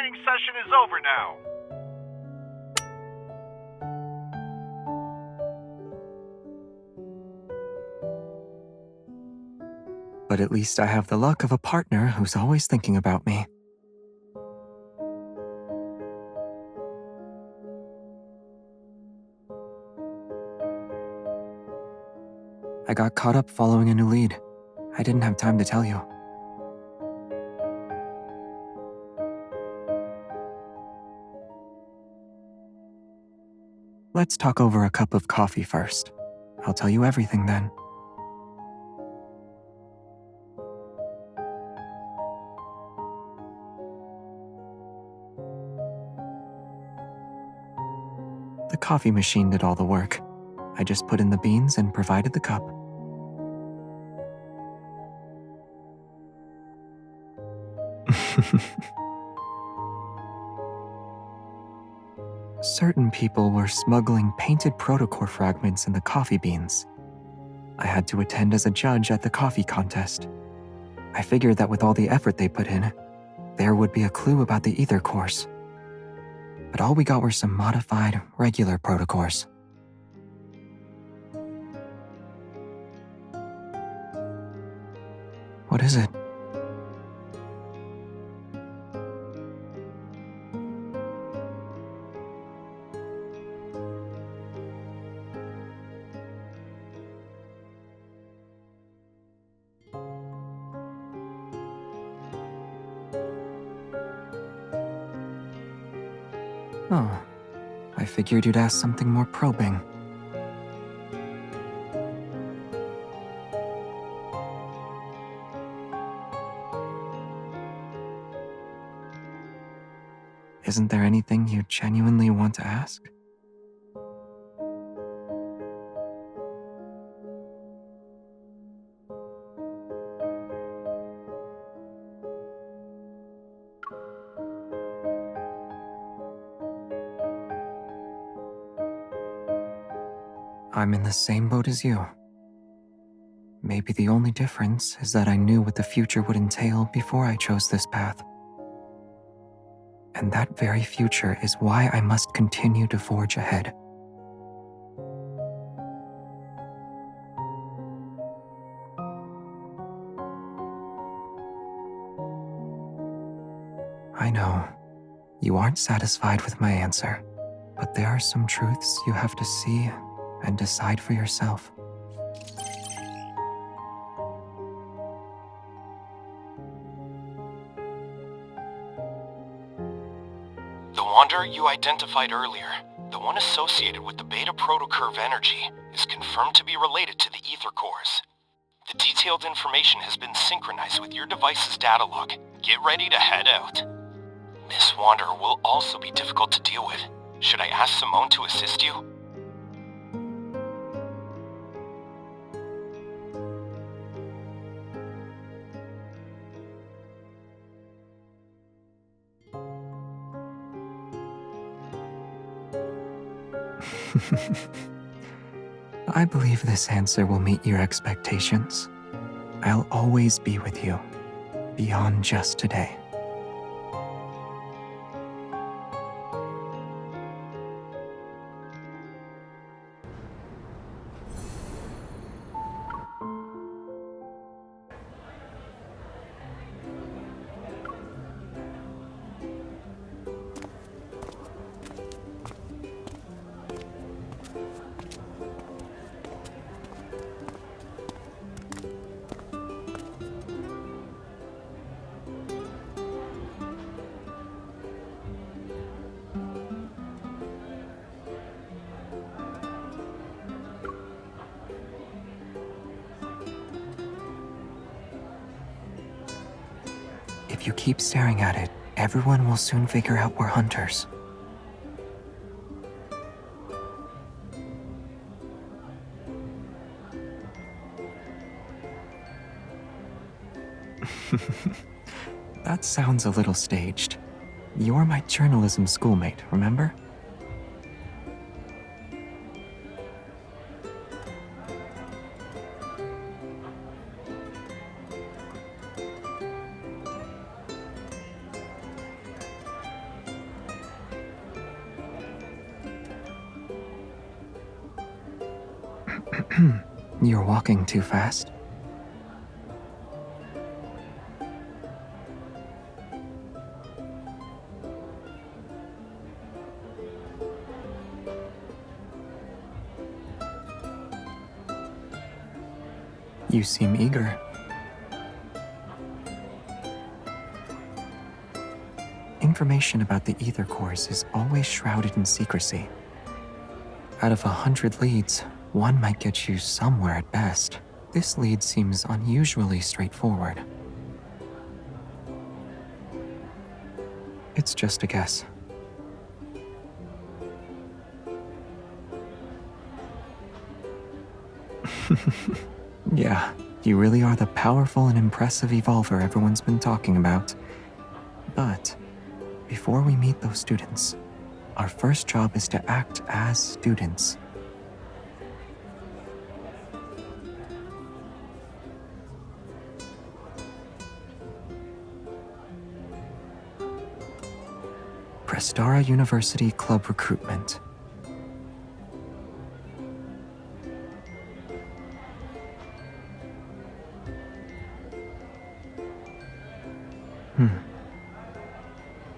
training session is over now. But at least I have the luck of a partner who's always thinking about me. I got caught up following a new lead. I didn't have time to tell you. Let's talk over a cup of coffee first. I'll tell you everything then. The coffee machine did all the work. I just put in the beans and provided the cup. Certain people were smuggling painted protocore fragments in the coffee beans. I had to attend as a judge at the coffee contest. I figured that with all the effort they put in, there would be a clue about the ether cores. But all we got were some modified, regular protocores. What is it? Oh, I figured you'd ask something more probing. Isn't there anything you genuinely want to ask? I'm in the same boat as you. Maybe the only difference is that I knew what the future would entail before I chose this path. And that very future is why I must continue to forge ahead. I know, you aren't satisfied with my answer, but there are some truths you have to see and decide for yourself. The wanderer you identified earlier, the one associated with the beta protocurve energy, is confirmed to be related to the ether cores. The detailed information has been synchronized with your device's data log. Get ready to head out. This wanderer will also be difficult to deal with. Should I ask Simone to assist you? I believe this answer will meet your expectations. I'll always be with you, beyond just today. If you keep staring at it, everyone will soon figure out we're hunters. That sounds a little staged. You're my journalism schoolmate, remember? You're walking too fast? You seem eager. Information about the ether cores is always shrouded in secrecy. Out of 100 leads, one might get you somewhere at best. This lead seems unusually straightforward. It's just a guess. Yeah, you really are the powerful and impressive evolver everyone's been talking about. But before we meet those students, our first job is to act as students. Prestara University Club Recruitment.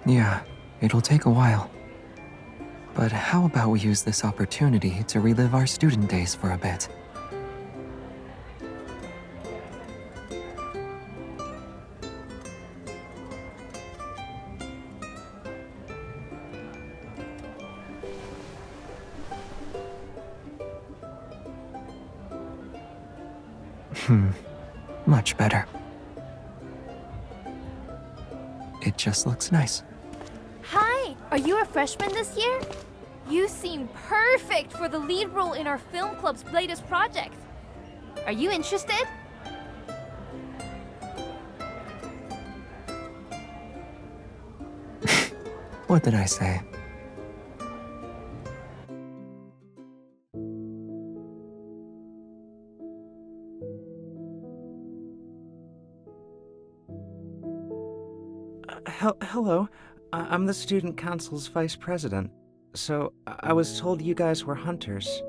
Yeah, it'll take a while. But how about we use this opportunity to relive our student days for a bit? Much better. It just looks nice. Hi! Are you a freshman this year? You seem perfect for the lead role in our film club's latest project. Are you interested? What did I say? Hello. I'm the student council's vice president. So, I was told you guys were hunters.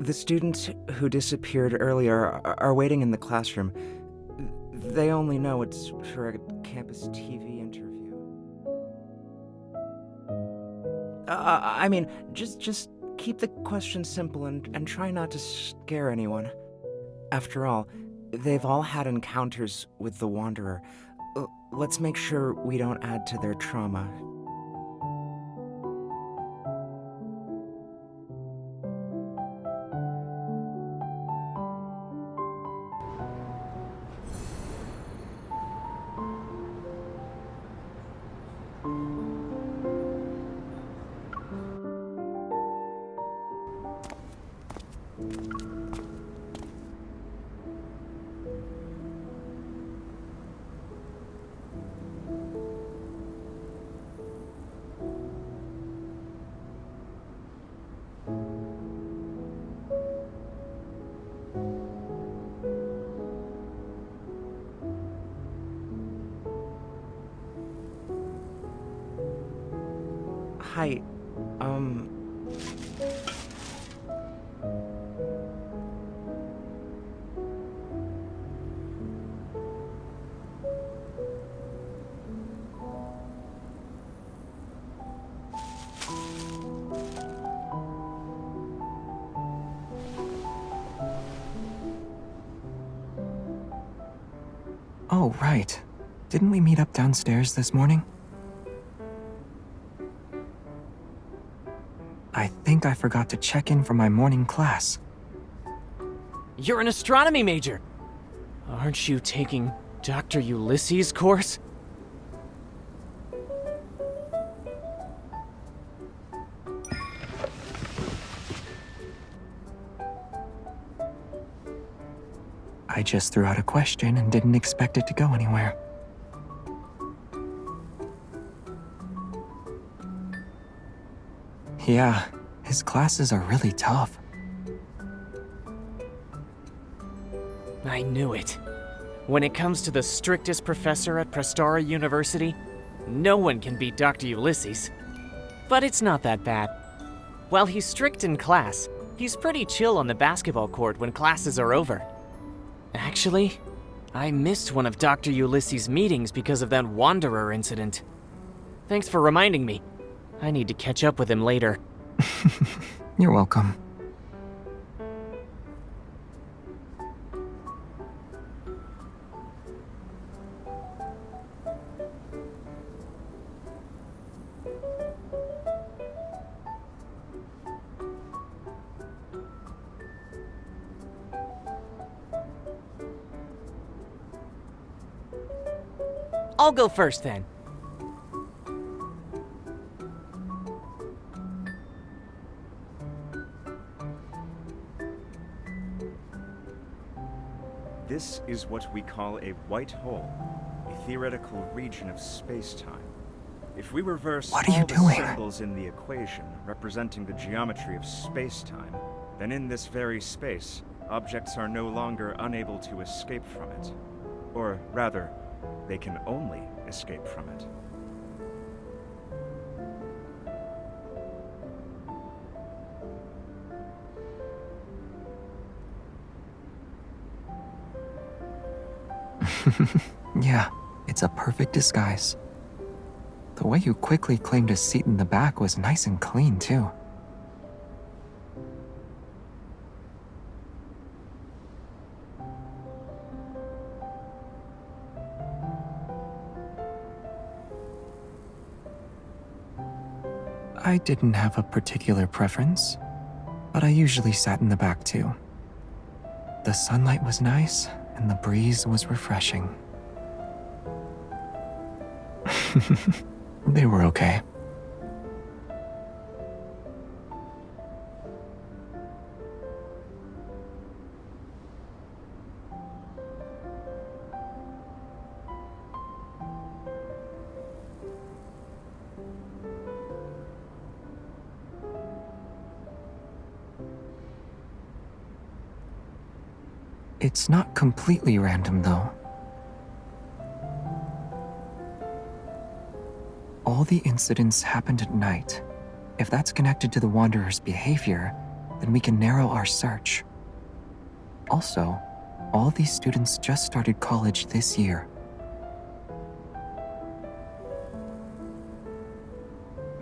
The students who disappeared earlier are waiting in the classroom. They only know it's for a campus TV interview. I mean, just keep the questions simple and try not to scare anyone. After all, they've all had encounters with the Wanderer. Let's make sure we don't add to their trauma. Hi, Oh, right. Didn't we meet up downstairs this morning? I think I forgot to check in for my morning class. You're an astronomy major! Aren't you taking Dr. Ulysses' course? I just threw out a question and didn't expect it to go anywhere. Yeah, his classes are really tough. I knew it. When it comes to the strictest professor at Prestara University, no one can beat Dr. Ulysses. But it's not that bad. While he's strict in class, he's pretty chill on the basketball court when classes are over. Actually, I missed one of Dr. Ulysses' meetings because of that Wanderer incident. Thanks for reminding me. I need to catch up with him later. You're welcome. I'll go first then. This is what we call a white hole, a theoretical region of space-time. If we reverse What are you all the doing? symbols in the equation representing the geometry of space-time, then in this very space, objects are no longer unable to escape from it. Or rather, they can only escape from it. Yeah, it's a perfect disguise. The way you quickly claimed a seat in the back was nice and clean, too. I didn't have a particular preference, but I usually sat in the back, too. The sunlight was nice, and the breeze was refreshing. They were okay. It's not completely random, though. All the incidents happened at night. If that's connected to the Wanderer's behavior, then we can narrow our search. Also, all these students just started college this year.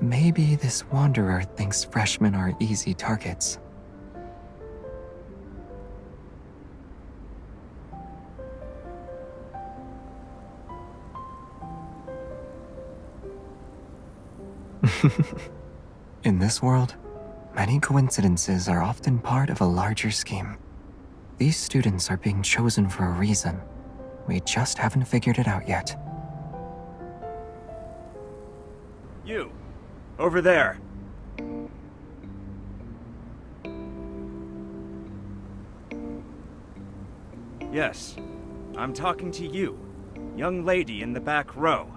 Maybe this Wanderer thinks freshmen are easy targets. In this world, many coincidences are often part of a larger scheme. These students are being chosen for a reason. We just haven't figured it out yet. You! Over there! Yes, I'm talking to you, young lady in the back row.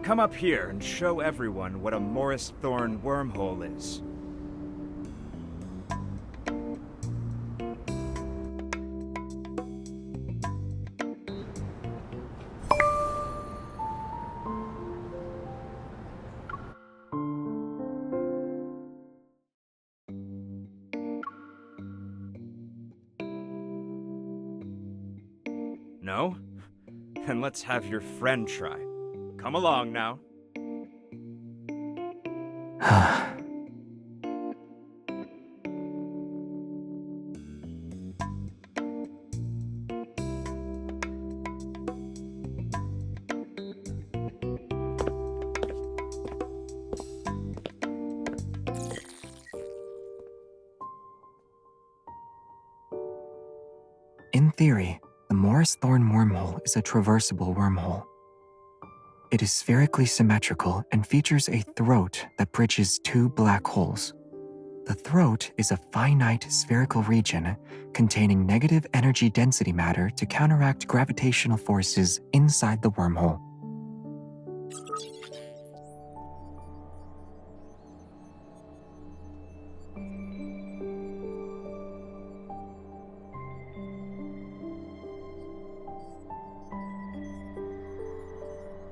Come up here and show everyone what a Morris Thorn wormhole is. No? Then let's have your friend try. Come along now. In theory, the Morris Thorn wormhole is a traversable wormhole. It is spherically symmetrical and features a throat that bridges two black holes. The throat is a finite spherical region containing negative energy density matter to counteract gravitational forces inside the wormhole.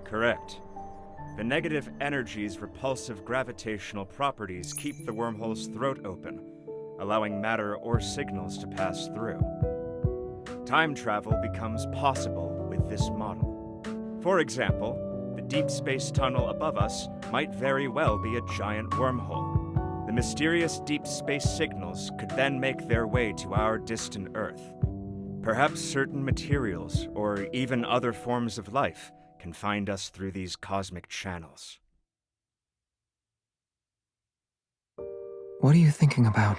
Correct. The negative energy's repulsive gravitational properties keep the wormhole's throat open, allowing matter or signals to pass through. Time travel becomes possible with this model. For example, the deep space tunnel above us might very well be a giant wormhole. The mysterious deep space signals could then make their way to our distant Earth. Perhaps certain materials, or even other forms of life, can find us through these cosmic channels. What are you thinking about?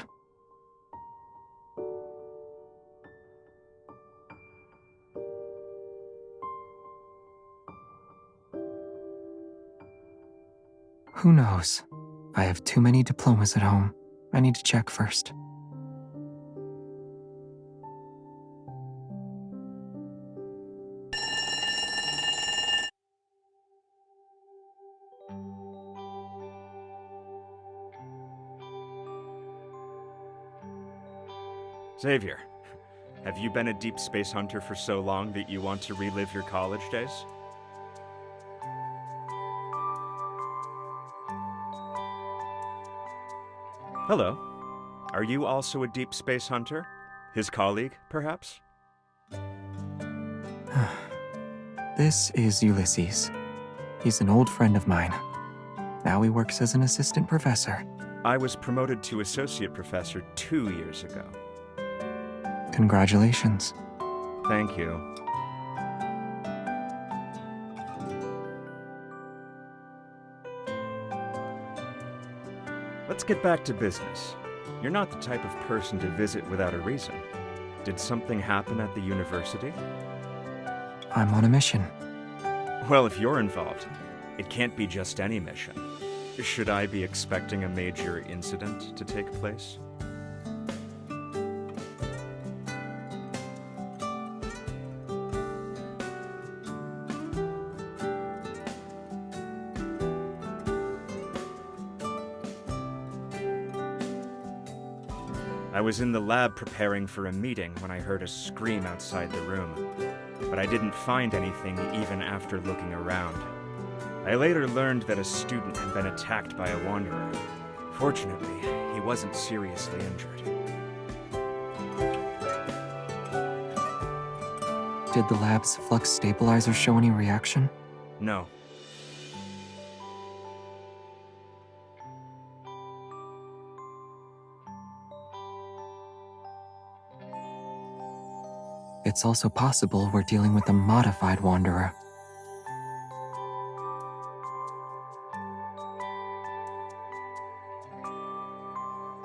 Who knows? I have too many diplomas at home. I need to check first. Xavier, have you been a deep space hunter for so long that you want to relive your college days? Hello. Are you also a deep space hunter? His colleague, perhaps? This is Ulysses. He's an old friend of mine. Now he works as an assistant professor. I was promoted to associate professor 2 years ago. Congratulations. Thank you. Let's get back to business. You're not the type of person to visit without a reason. Did something happen at the university? I'm on a mission. Well, if you're involved, it can't be just any mission. Should I be expecting a major incident to take place? I was in the lab preparing for a meeting when I heard a scream outside the room, but I didn't find anything even after looking around. I later learned that a student had been attacked by a wanderer. Fortunately, he wasn't seriously injured. Did the lab's flux stabilizer show any reaction? No. It's also possible we're dealing with a modified wanderer.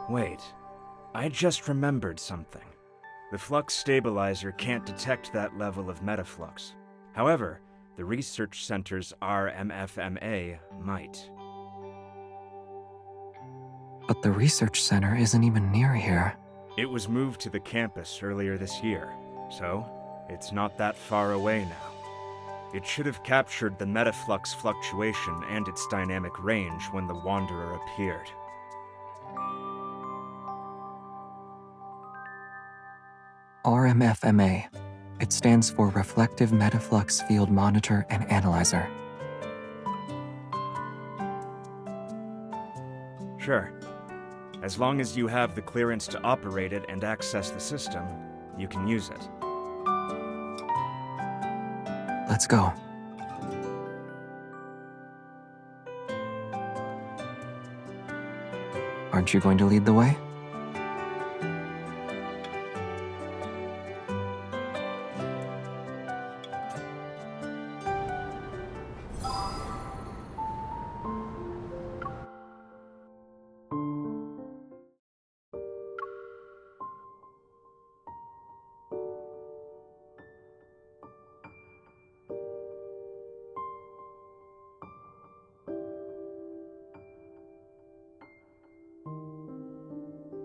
Wait, I just remembered something. The flux stabilizer can't detect that level of metaflux. However, the research center's RMFMA might. But the research center isn't even near here. It was moved to the campus earlier this year, so it's not that far away now. It should have captured the metaflux fluctuation and its dynamic range when the Wanderer appeared. RMFMA. It stands for Reflective Metaflux Field Monitor and Analyzer. Sure. As long as you have the clearance to operate it and access the system, you can use it. Let's go. Aren't you going to lead the way?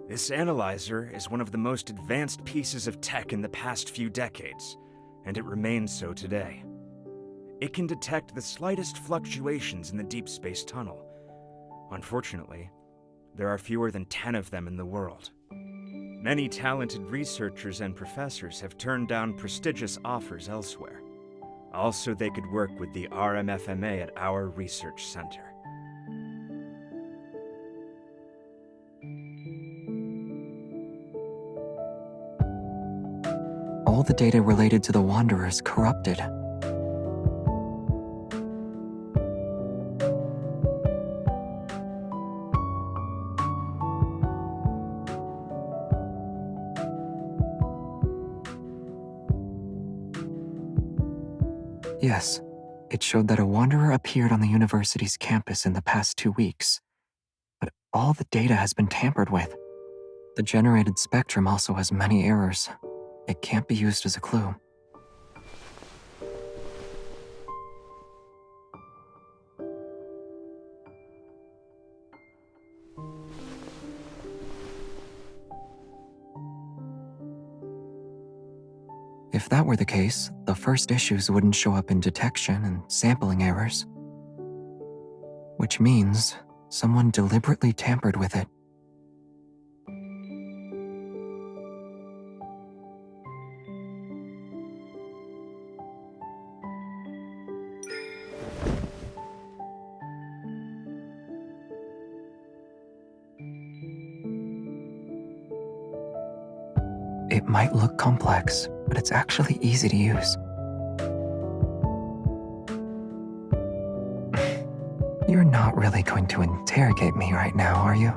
This analyzer is one of the most advanced pieces of tech in the past few decades, and it remains so today. It can detect the slightest fluctuations in the deep space tunnel. Unfortunately, there are fewer than 10 of them in the world. Many talented researchers and professors have turned down prestigious offers elsewhere. all so they could work with the RMFMA at our research center. All the data related to the Wanderers corrupted. Yes, it showed that a Wanderer appeared on the university's campus in the past 2 weeks. But all the data has been tampered with. The generated spectrum also has many errors. It can't be used as a clue. If that were the case, the first issues wouldn't show up in detection and sampling errors. Which means someone deliberately tampered with it. It might look complex, but it's actually easy to use. You're not really going to interrogate me right now, are you?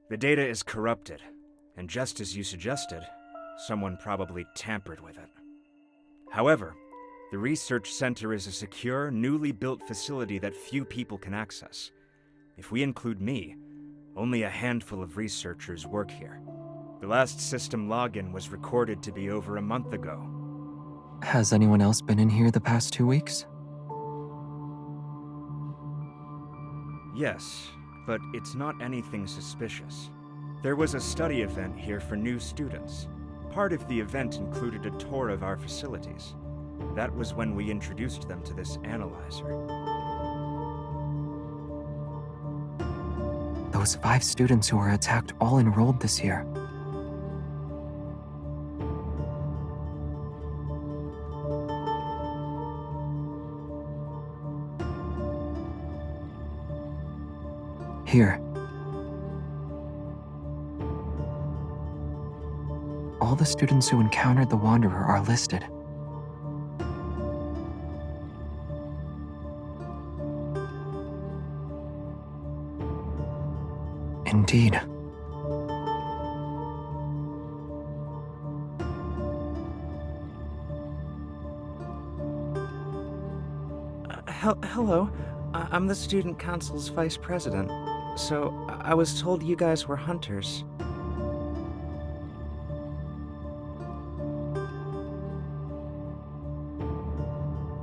The data is corrupted, and just as you suggested, someone probably tampered with it. However, the research center is a secure, newly built facility that few people can access. If we include me, only a handful of researchers work here. The last system login was recorded to be over a month ago. Has anyone else been in here the past 2 weeks? Yes, but it's not anything suspicious. There was a study event here for new students. Part of the event included a tour of our facilities. That was when we introduced them to this analyzer. Those 5 students who were attacked all enrolled this year. Here. All the students who encountered the Wanderer are listed. Indeed. Hello. I'm the student council's vice president. So, I was told you guys were hunters.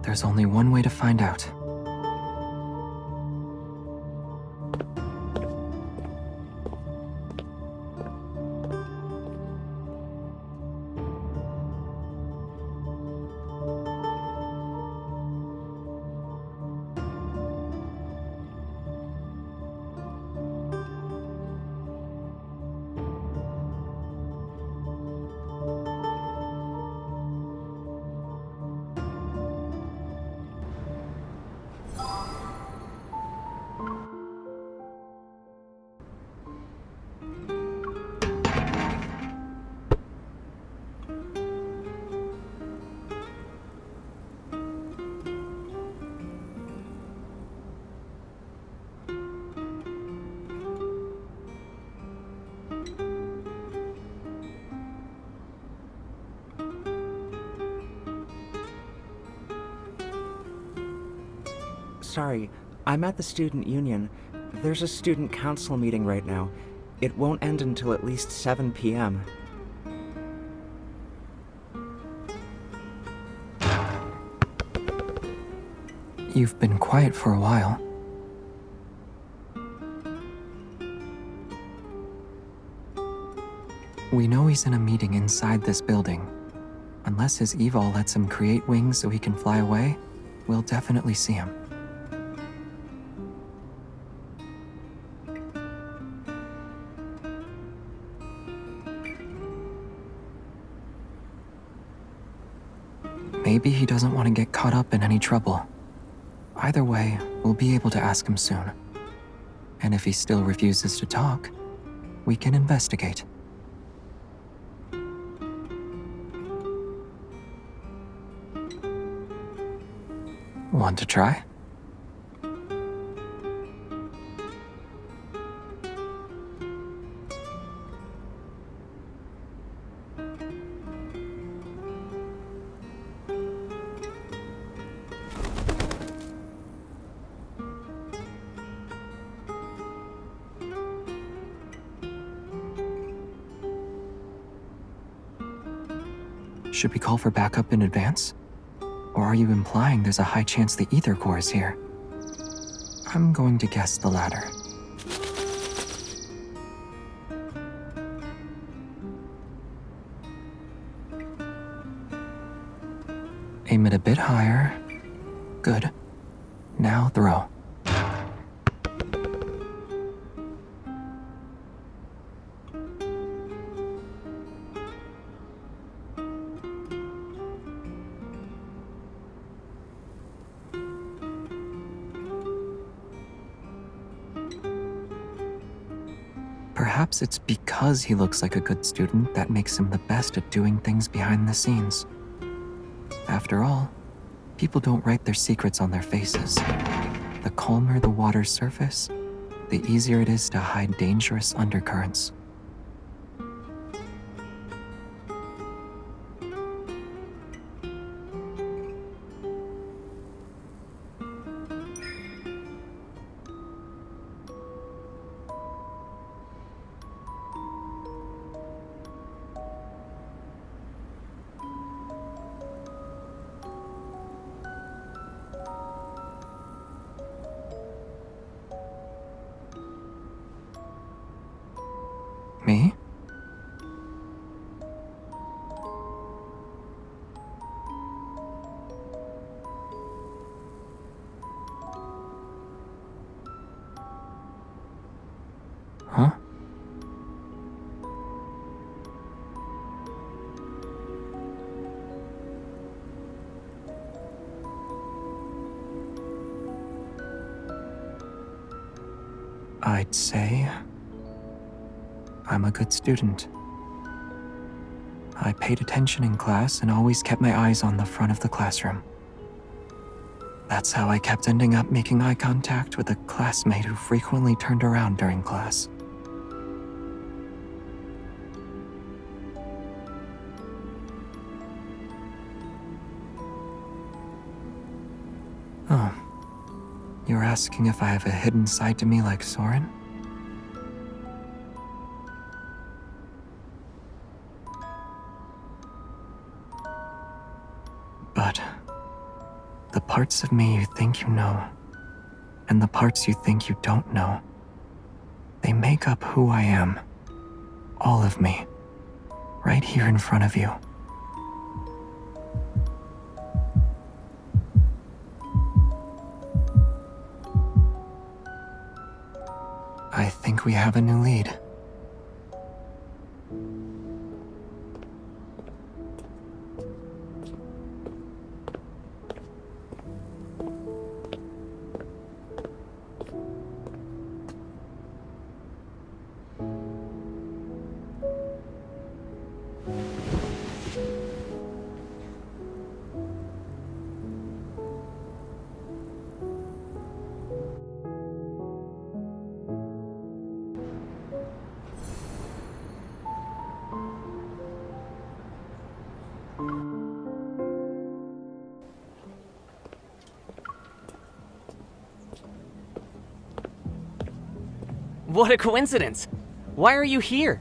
There's only one way to find out. Sorry, I'm at the student union. There's a student council meeting right now. It won't end until at least 7 p.m. You've been quiet for a while. We know he's in a meeting inside this building. Unless his evol lets him create wings so he can fly away, we'll definitely see him. Maybe he doesn't want to get caught up in any trouble. Either way, we'll be able to ask him soon. And if he still refuses to talk, we can investigate. Want to try? Should we call for backup in advance? Or are you implying there's a high chance the ether core is here? I'm going to guess the latter. Aim it a bit higher. Good. Now throw. Perhaps it's because he looks like a good student that makes him the best at doing things behind the scenes. After all, people don't write their secrets on their faces. The calmer the water's surface, the easier it is to hide dangerous undercurrents. Me? Huh? I'd say I'm a good student. I paid attention in class and always kept my eyes on the front of the classroom. That's how I kept ending up making eye contact with a classmate who frequently turned around during class. Oh, you're asking if I have a hidden side to me like Soren? But the parts of me you think you know, and the parts you think you don't know, they make up who I am. All of me. Right here in front of you. I think we have a new lead. What a coincidence! Why are you here?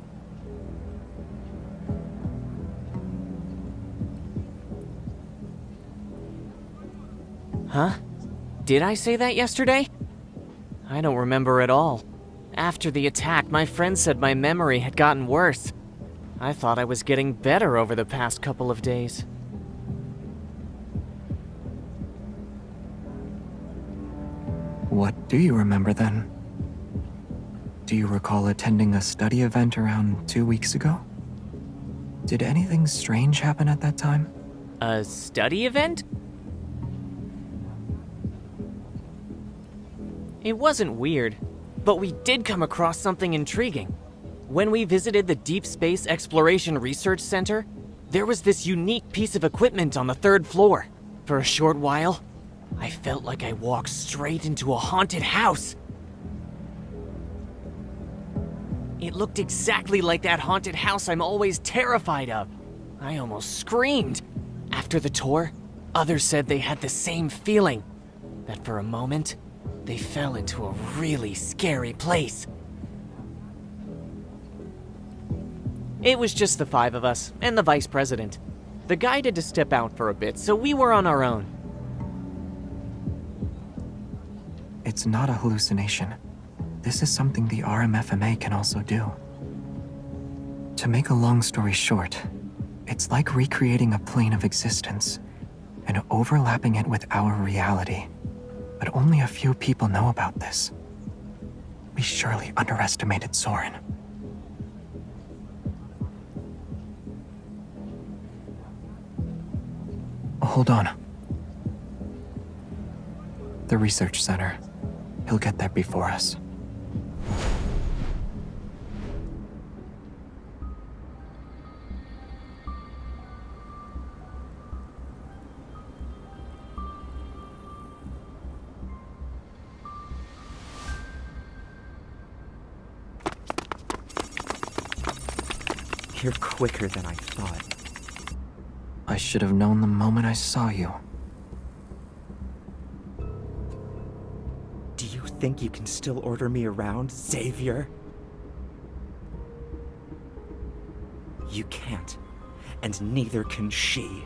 Huh? Did I say that yesterday? I don't remember at all. After the attack, my friend said my memory had gotten worse. I thought I was getting better over the past couple of days. What do you remember then? Do you recall attending a study event around 2 weeks ago? Did anything strange happen at that time? A study event? It wasn't weird, but we did come across something intriguing. When we visited the Deep Space Exploration Research Center, there was this unique piece of equipment on the 3rd floor. For a short while, I felt like I walked straight into a haunted house. It looked exactly like that haunted house I'm always terrified of. I almost screamed. After the tour, others said they had the same feeling, that for a moment, they fell into a really scary place. It was just the 5 of us and the vice president. The guide had to step out for a bit, so we were on our own. It's not a hallucination. This is something the RMFMA can also do. To make a long story short, it's like recreating a plane of existence and overlapping it with our reality. But only a few people know about this. We surely underestimated Soren. Hold on. The research center. He'll get there before us. You're quicker than I thought. I should have known the moment I saw you. Do you think you can still order me around, Xavier? You can't, and neither can she.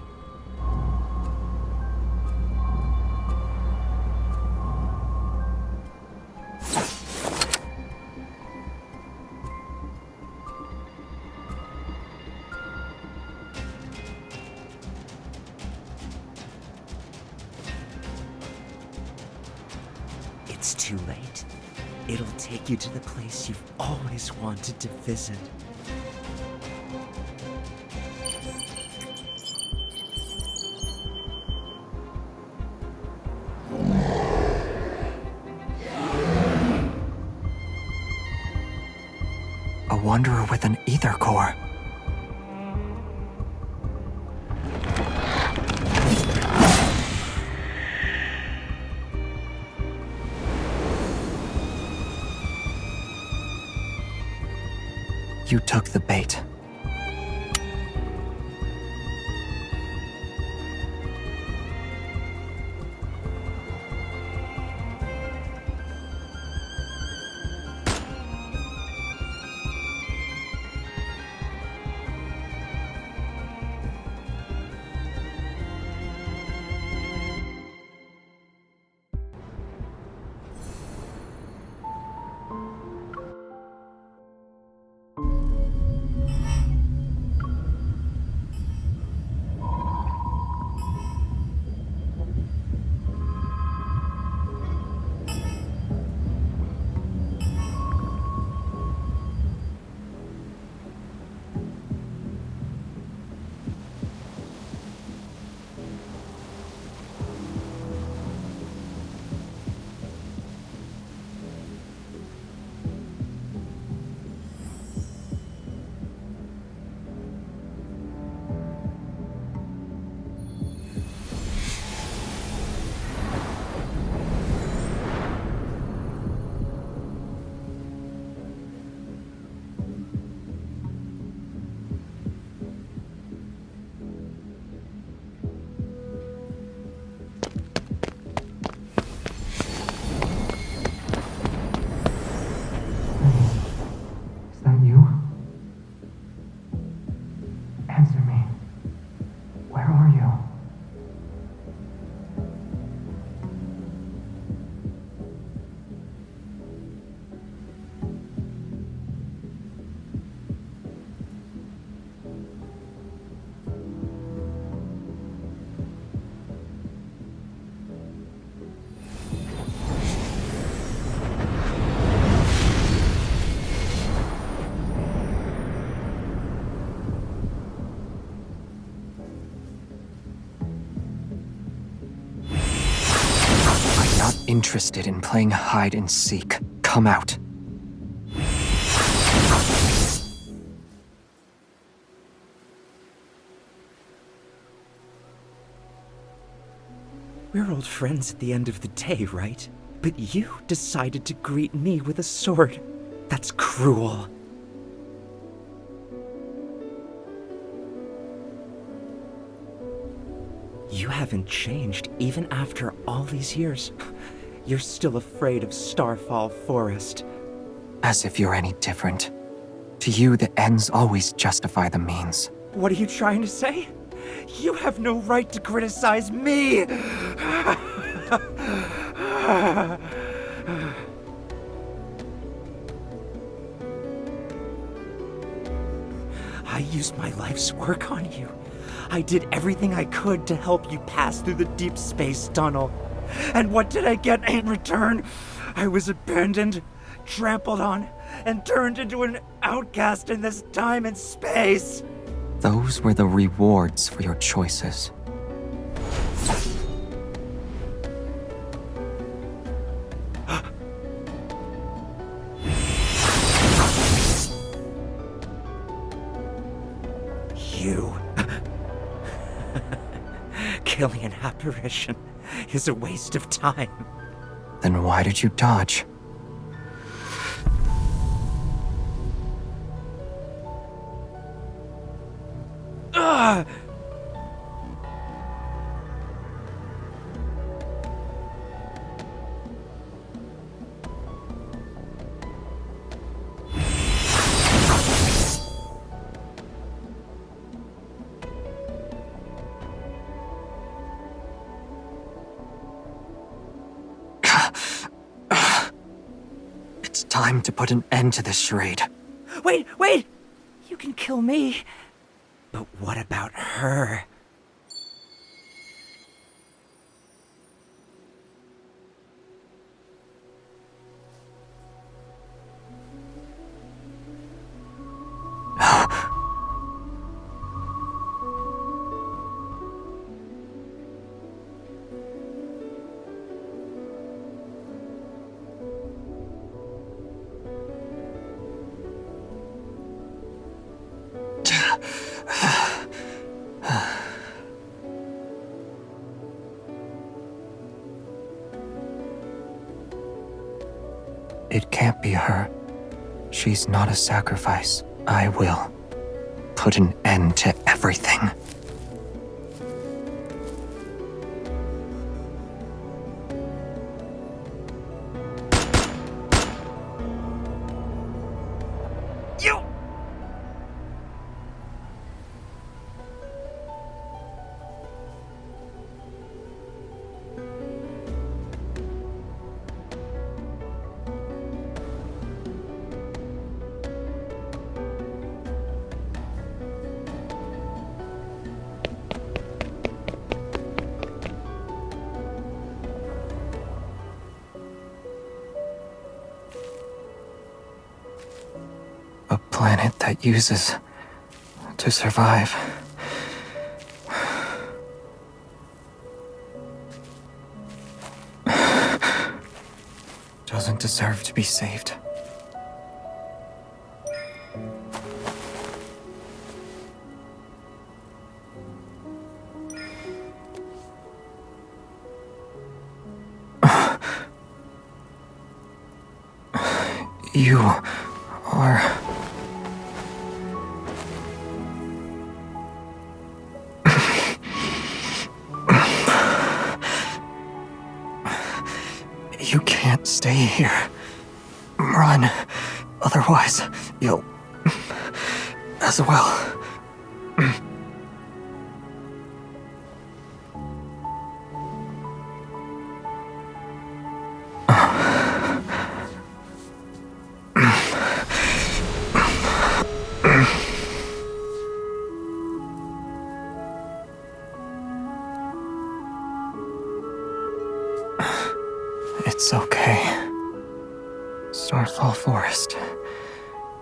It's too late. It'll take you to the place you've always wanted to visit. A wanderer with an ether core. You took the bait. interested in playing hide and seek. Come out. We're old friends at the end of the day, right? But you decided to greet me with a sword. That's cruel. You haven't changed even after all these years. You're still afraid of Starfall Forest. As if you're any different. To you, the ends always justify the means. What are you trying to say? You have no right to criticize me! I used my life's work on you. I did everything I could to help you pass through the deep space tunnel. And what did I get in return? I was abandoned, trampled on, and turned into an outcast in this time and space. Those were the rewards for your choices. You. Killing an apparition is a waste of time. Then why did you dodge? Ugh! It's time to put an end to this charade. Wait! You can kill me. But what about her? It can't be her. She's not a sacrifice. I will put an end to everything. You! A planet that uses to survive. Doesn't deserve to be saved. You are... You can't stay here. Run. Otherwise, you'll... as well. It's okay. Starfall Forest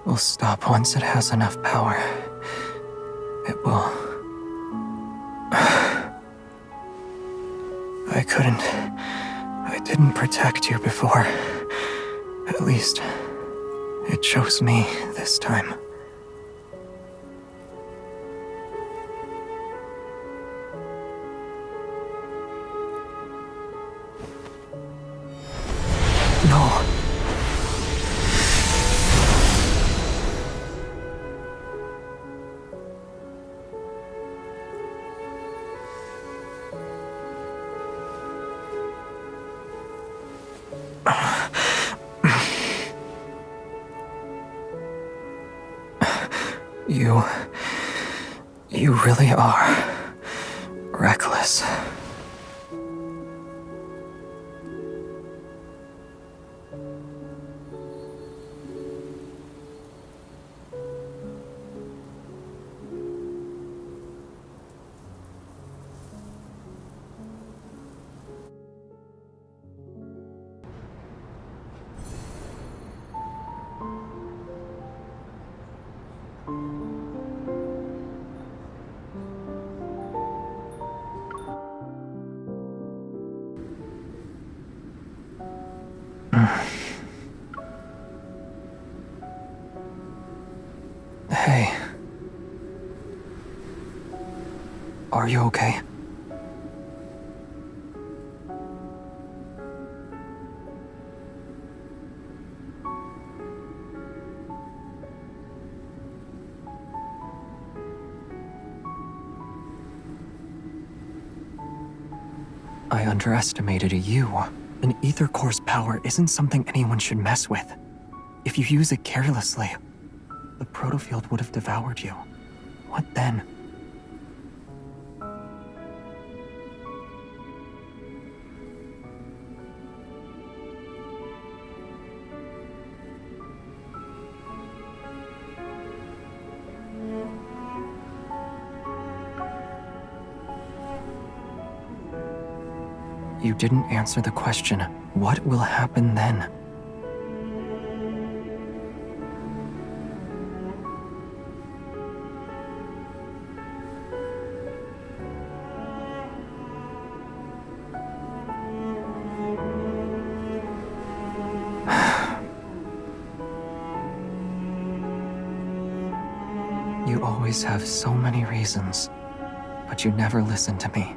will stop once it has enough power. It will. I didn't protect you before. At least, it chose me this time. No. You really are reckless. Hey. Are you okay? I underestimated you. An ether core's power isn't something anyone should mess with. If you use it carelessly, the protofield would have devoured you. What then? You didn't answer the question. What will happen then? You always have so many reasons, but you never listen to me.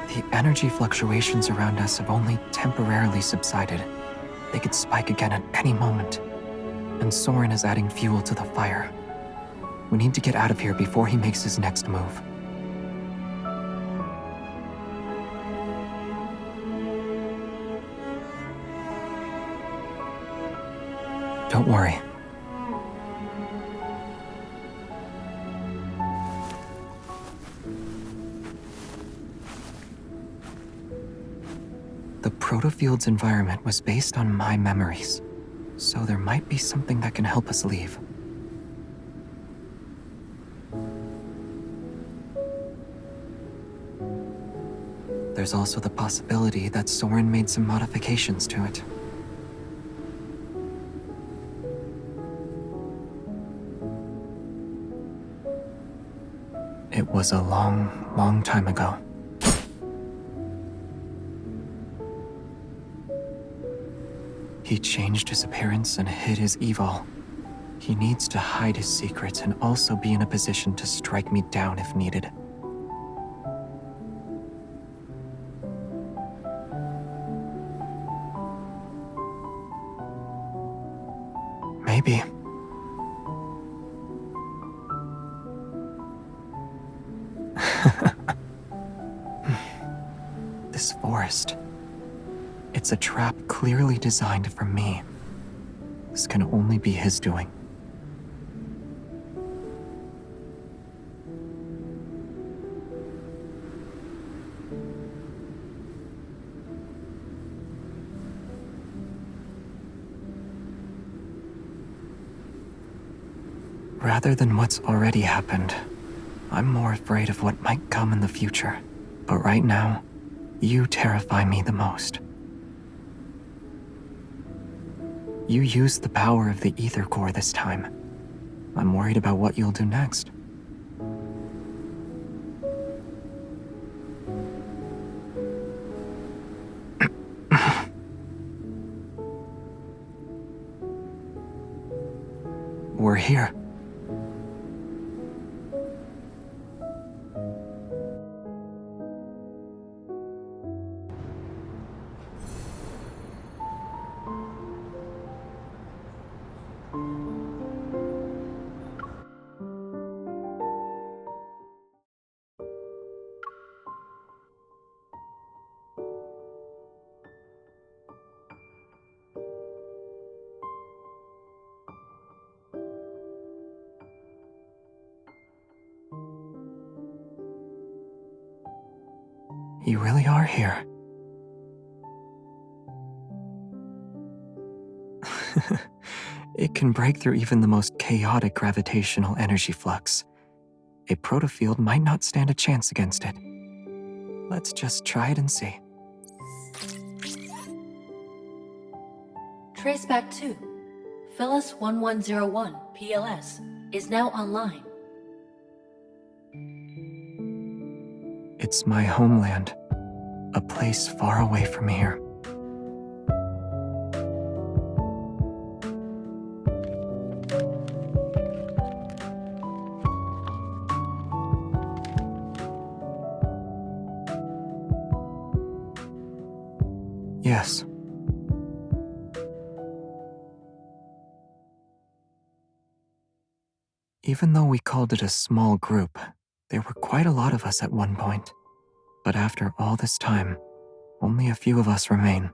The energy fluctuations around us have only temporarily subsided. They could spike again at any moment. And Soren is adding fuel to the fire. We need to get out of here before he makes his next move. Don't worry. The protofield's environment was based on my memories, so there might be something that can help us leave. There's also the possibility that Soren made some modifications to it. It was a long, long time ago. He changed his appearance and hid his evil. He needs to hide his secrets and also be in a position to strike me down if needed. Maybe. This forest. It's a trap clearly designed for me. This can only be his doing. Rather than what's already happened, I'm more afraid of what might come in the future. But right now, you terrify me the most. You used the power of the ether core this time. I'm worried about what you'll do next. We're here. You really are here. It can break through even the most chaotic gravitational energy flux. A protofield might not stand a chance against it. Let's just try it and see. Traceback 2, Phyllis 1101 PLS, is now online. It's my homeland, a place far away from here. Yes. Even though we called it a small group, there were quite a lot of us at one point. But after all this time, only a few of us remain.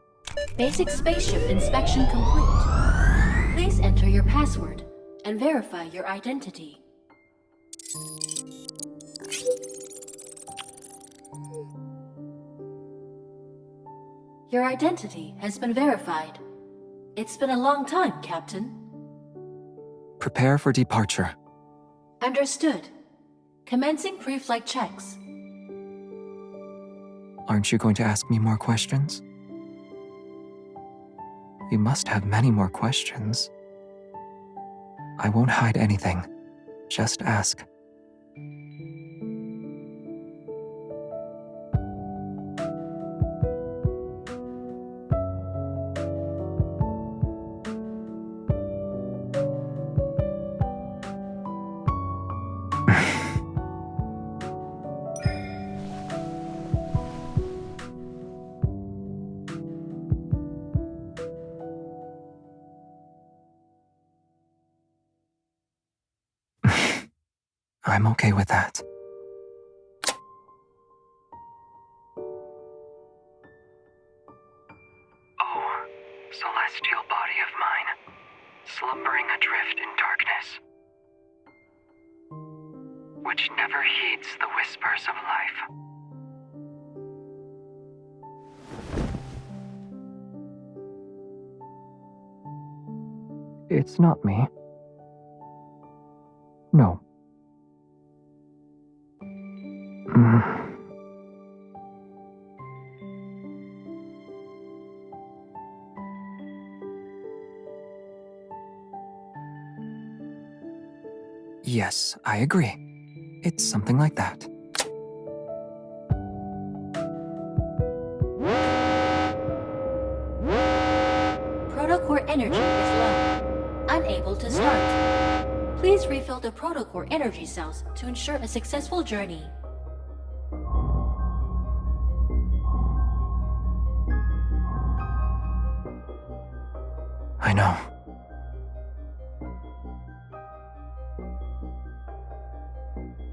Basic spaceship inspection complete. Please enter your password and verify your identity. Your identity has been verified. It's been a long time, Captain. Prepare for departure. Understood. Commencing pre-flight checks. Aren't you going to ask me more questions? You must have many more questions. I won't hide anything. Just ask. I'm okay with that. Oh, celestial body of mine, slumbering adrift in darkness, which never heeds the whispers of life. It's not me. No. Yes, I agree. It's something like that. Protocore energy is low. Unable to start. Please refill the protocore energy cells to ensure a successful journey. I know.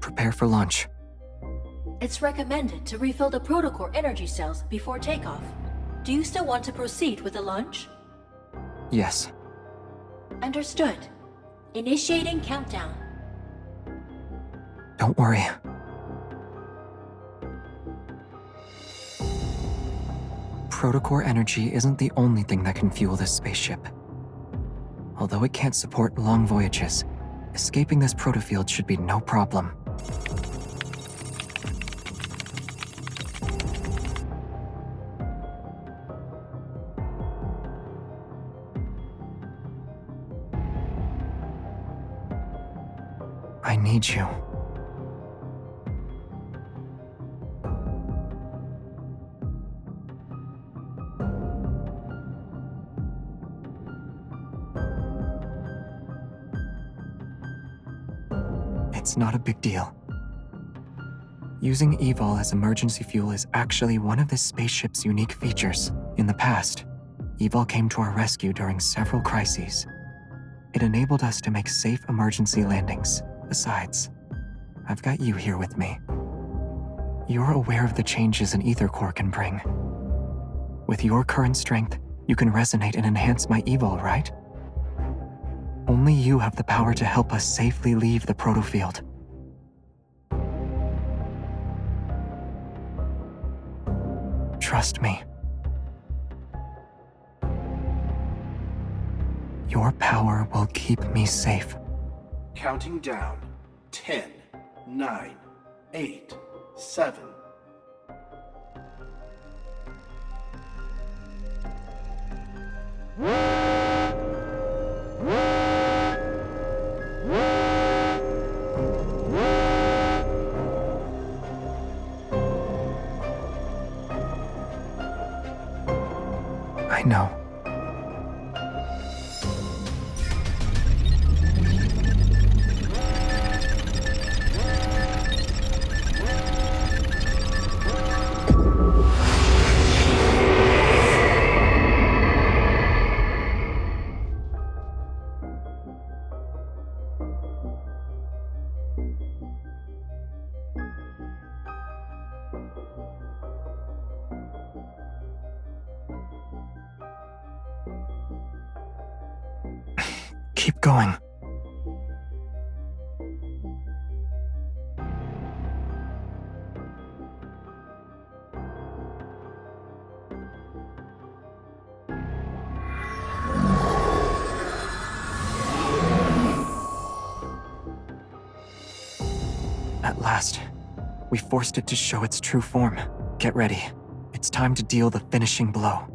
Prepare for launch. It's recommended to refill the protocore energy cells before takeoff. Do you still want to proceed with the launch? Yes. Understood. Initiating countdown. Don't worry. Protocore energy isn't the only thing that can fuel this spaceship. Although it can't support long voyages, escaping this protofield should be no problem. I need you. It's not a big deal. Using Evol as emergency fuel is actually one of this spaceship's unique features. In the past, Evol came to our rescue during several crises. It enabled us to make safe emergency landings. Besides, I've got you here with me. You're aware of the changes an ether core can bring. With your current strength, you can resonate and enhance my Evol, right? Only you have the power to help us safely leave the protofield. Trust me. Your power will keep me safe. Counting down. 10, 9, 8, 7. I know. Keep going. At last, we forced it to show its true form. Get ready. It's time to deal the finishing blow.